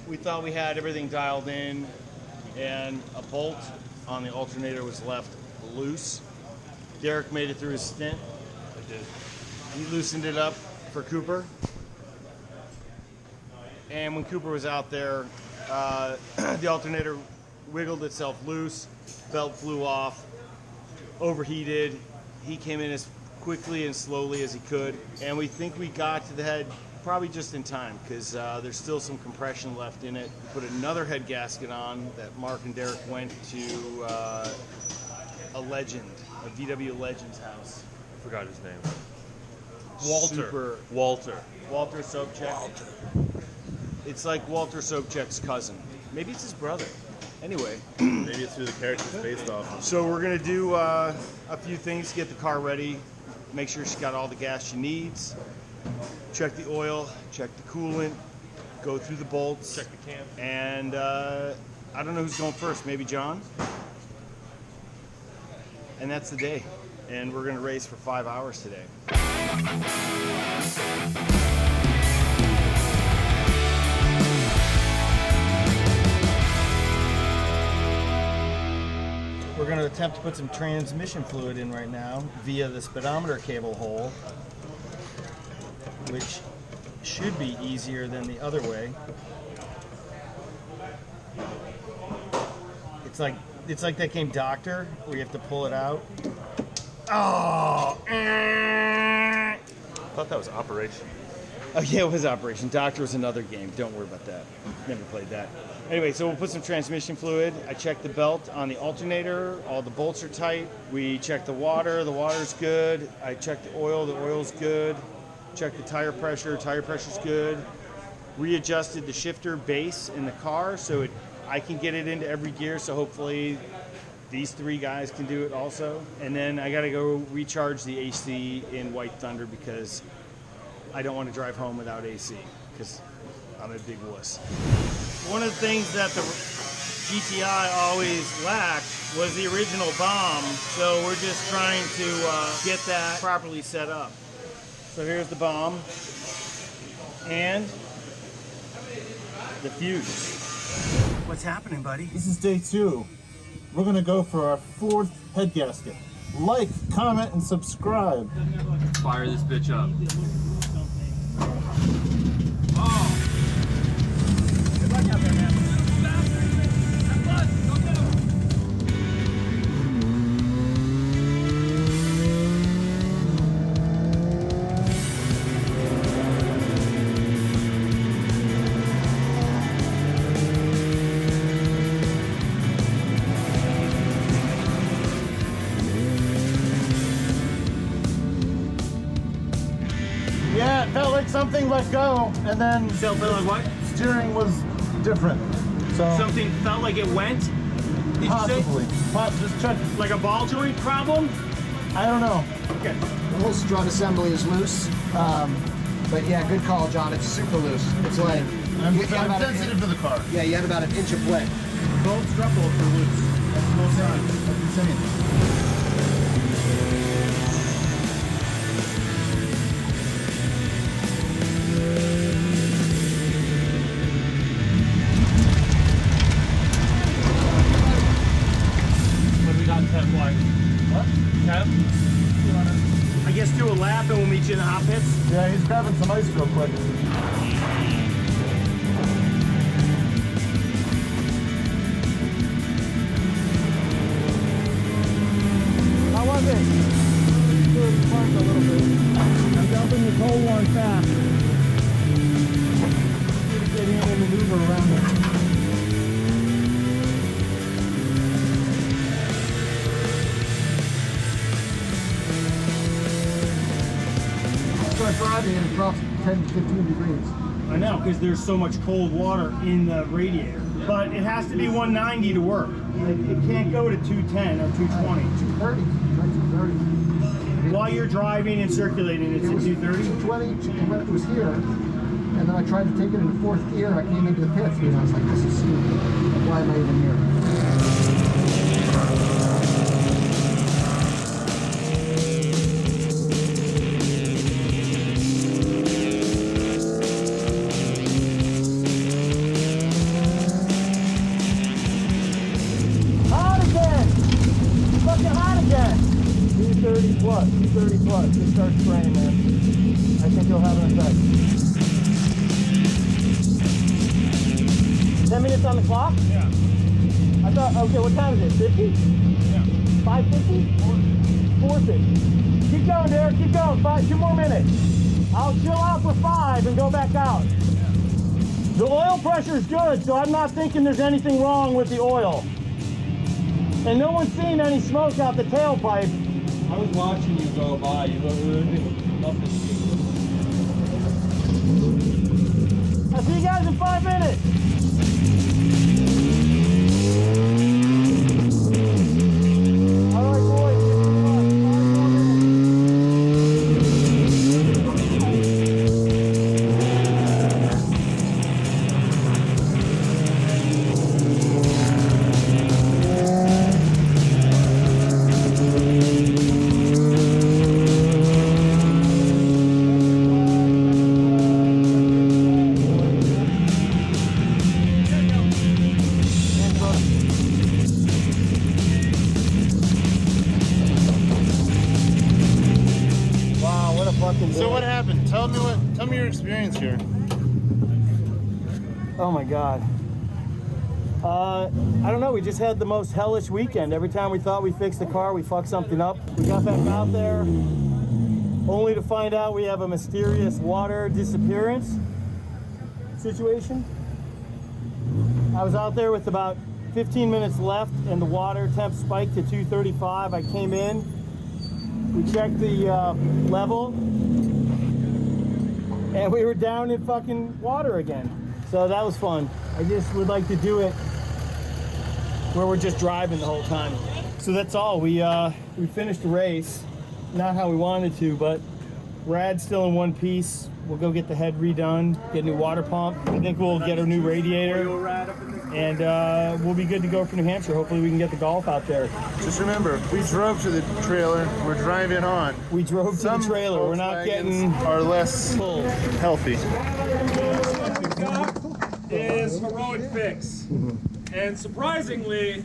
we thought we had everything dialed in, and a bolt on the alternator was left loose. Derek made it through his stint. I did. He loosened it up for Cooper. And when Cooper was out there, the alternator wiggled itself loose, belt flew off, overheated. He came in as quickly and slowly as he could, and we think we got to the head probably just in time, because there's still some compression left in it. We put another head gasket on that Mark and Derek went to a legend, a VW Legend's house. I forgot his name. Walter Sobchak. It's like Walter Sobchak's cousin. Maybe it's his brother. Anyway. Maybe it's who the character's based off. So we're going to do a few things to get the car ready. Make sure she's got all the gas she needs. Check the oil, check the coolant, go through the bolts. Check the cam. And I don't know who's going first. Maybe John? And that's the day. And we're going to race for 5 hours today. We're going to attempt to put some transmission fluid in right now via the speedometer cable hole, which should be easier than the other way. It's like that game Doctor, where you have to pull it out. Oh! I thought that was Operation. Oh yeah, it was Operation. Doctor was another game. Don't worry about that. Never played that. Anyway, so we'll put some transmission fluid. I checked the belt on the alternator. All the bolts are tight. We checked the water's good. I checked the oil's good. Checked the tire pressure's good. Readjusted the shifter base in the car so I can get it into every gear, so hopefully these three guys can do it also. And then I gotta go recharge the AC in White Thunder because I don't want to drive home without AC because I'm a big wuss. One of the things that the GTI always lacked was the original bomb, so we're just trying to get that properly set up. So here's the bomb and the fuse. What's happening, buddy? This is day 2. We're gonna go for our 4th head gasket. Like, comment, and subscribe. Fire this bitch up. Good luck out there, man. Yeah, it felt like something let go, and then So it felt like what? steering was different. So Something felt like it went? Did you possibly. Just check. say? Like a ball joint problem? I don't know. Okay. The whole strut assembly is loose, but yeah, good call, John. It's super loose. It's like I'm you had about sensitive to the car. yeah, you had about an inch of play. Both strut bolts are loose. That's both sides. That's insane. I guess do a lap and we'll meet you in the hot pits. Yeah, he's grabbing some ice real quick. How was it? A little bit. I'm dumping the cold one fast. Get in and maneuver around it. Start driving and it drops 10 to 15 degrees. I know, because there's so much cold water in the radiator. But it has to be 190 to work. It can't go to 210 or 220. 230. Try 230. While you're driving and circulating, it's at 230? 220 when it was here. And then I tried to take it into 4th gear. I came into the pits and I was like, this is stupid. Why am I even here? 230 plus, 230 plus. Just start spraying, man. I think it'll have an effect. 10 minutes on the clock? Yeah. I thought, okay, what time is it? 50? Yeah. 550? 450. Keep going, Derek, keep going. 2 more minutes. I'll chill out for 5 and go back out. The oil pressure is good, so I'm not thinking there's anything wrong with the oil. And no one's seen any smoke out the tailpipe. I was watching you go by. You look really up the street. I'll see you guys in 5 minutes. All right, boys. So what happened? Tell me your experience here. Oh my God. I don't know, we just had the most hellish weekend. Every time we thought we fixed the car, we fucked something up. We got back out there, only to find out we have a mysterious water disappearance situation. I was out there with about 15 minutes left and the water temp spiked to 235. I came in, we checked the level, and we were down in fucking water again. So that was fun. I just would like to do it where we're just driving the whole time. So that's all. We finished the race. Not how we wanted to, but rad's still in one piece. We'll go get the head redone, get a new water pump. I think we'll get a new radiator. And we'll be good to go for New Hampshire. Hopefully we can get the Golf out there. Just remember, we drove to the trailer. We're driving on. We drove to the trailer. We're not getting are less full. healthy. What we've got is heroic fix. And surprisingly,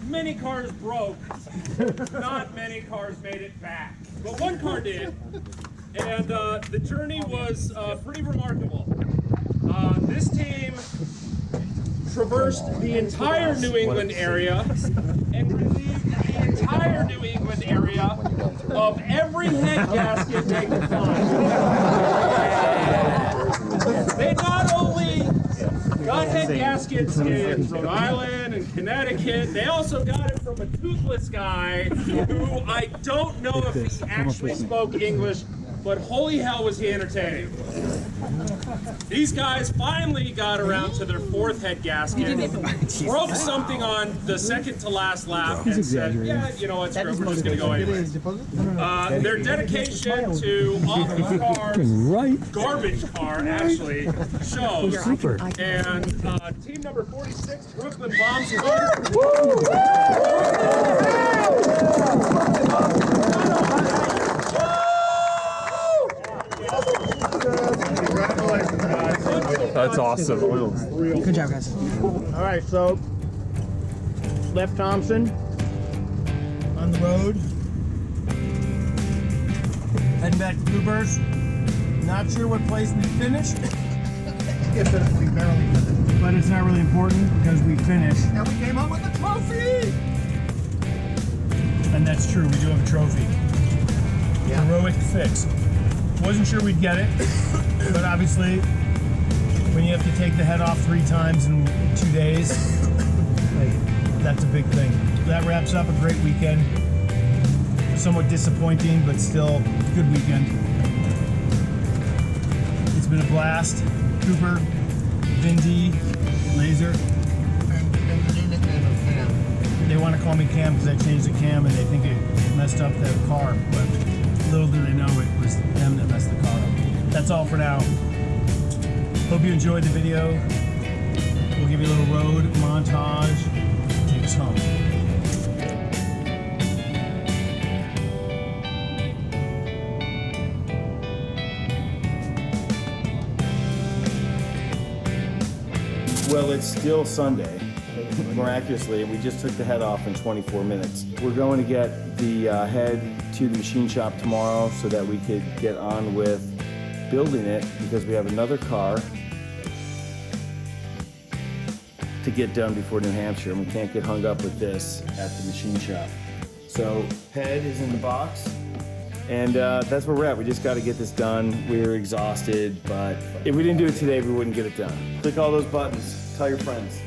many cars broke. Not many cars made it back. But one car did. And the journey was pretty remarkable. This team traversed the entire New England area and relieved the entire New England area of every head gasket they could find. They not only got head gaskets in Rhode Island and Connecticut, they also got it from a toothless guy who I don't know if he actually spoke English, but holy hell was he entertaining. These guys finally got around to their 4th head gasket, broke something on the second to last lap, and said, yeah, you know what, screw it, we're just going to go anyway. Their dedication to off the cars, garbage car actually, shows. And team number 46, Brooklyn Thompson. That's awesome. Good job, guys. All right, so left Thompson on the road. Heading back to Cooper's. Not sure what place we finished. Yes, sir, we barely did it. But it's not really important because we finished. And we came up with a trophy! And that's true, we do have a trophy. Yeah. Heroic fix. Wasn't sure we'd get it, but obviously when you have to take the head off 3 times in 2 days, that's a big thing. That wraps up a great weekend. Somewhat disappointing, but still good weekend. It's been a blast. Cooper, Vindy, Laser. They want to call me Cam because I changed the cam and they think it messed up their car, but little do they know it was them that messed the car up. That's all for now. Hope you enjoyed the video. We'll give you a little road montage. Take us home. Well, it's still Sunday, miraculously, and we just took the head off in 24 minutes. We're going to get the head to the machine shop tomorrow so that we could get on with building it, because we have another car to get done before New Hampshire, and we can't get hung up with this at the machine shop. So head is in the box, and that's where we're at. We just got to get this done. We're exhausted, but if we didn't do it today, we wouldn't get it done. Click all those buttons. Tell your friends.